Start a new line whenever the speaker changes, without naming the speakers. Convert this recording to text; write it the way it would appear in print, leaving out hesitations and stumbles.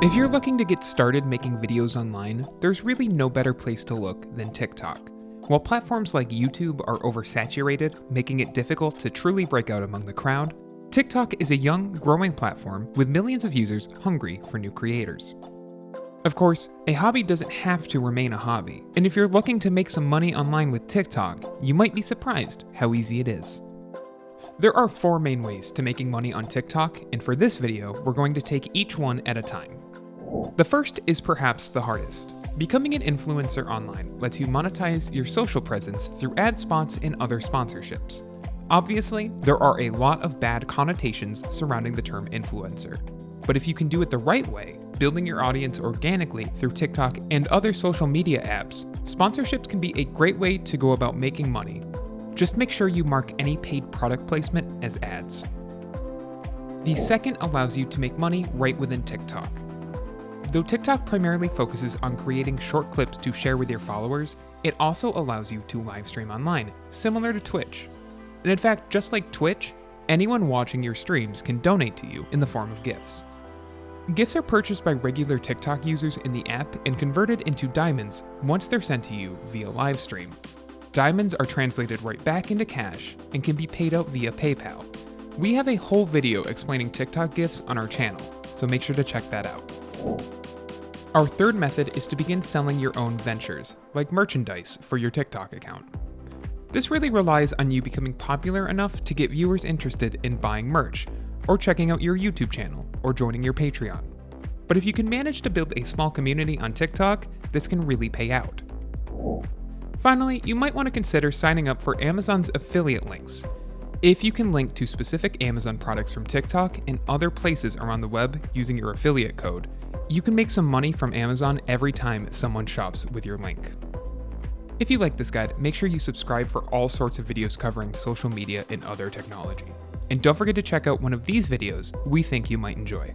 If you're looking to get started making videos online, there's really no better place to look than TikTok. While platforms like YouTube are oversaturated, making it difficult to truly break out among the crowd, TikTok is a young, growing platform with millions of users hungry for new creators. Of course, a hobby doesn't have to remain a hobby, and if you're looking to make some money online with TikTok, you might be surprised how easy it is. There are 4 main ways to making money on TikTok, and for this video, we're going to take each one at a time. The first is perhaps the hardest. Becoming an influencer online lets you monetize your social presence through ad spots and other sponsorships. Obviously, there are a lot of bad connotations surrounding the term influencer. But if you can do it the right way, building your audience organically through TikTok and other social media apps, sponsorships can be a great way to go about making money. Just make sure you mark any paid product placement as ads. The second allows you to make money right within TikTok. Though TikTok primarily focuses on creating short clips to share with your followers, it also allows you to live stream online, similar to Twitch. And in fact, just like Twitch, anyone watching your streams can donate to you in the form of gifts. Gifts are purchased by regular TikTok users in the app and converted into diamonds once they're sent to you via live stream. Diamonds are translated right back into cash and can be paid out via PayPal. We have a whole video explaining TikTok gifts on our channel, so make sure to check that out. Our third method is to begin selling your own ventures, like merchandise, for your TikTok account. This really relies on you becoming popular enough to get viewers interested in buying merch, or checking out your YouTube channel, or joining your Patreon. But if you can manage to build a small community on TikTok, this can really pay out. Finally, you might want to consider signing up for Amazon's affiliate links. If you can link to specific Amazon products from TikTok and other places around the web using your affiliate code, you can make some money from Amazon every time someone shops with your link. If you like this guide, make sure you subscribe for all sorts of videos covering social media and other technology. And don't forget to check out one of these videos we think you might enjoy.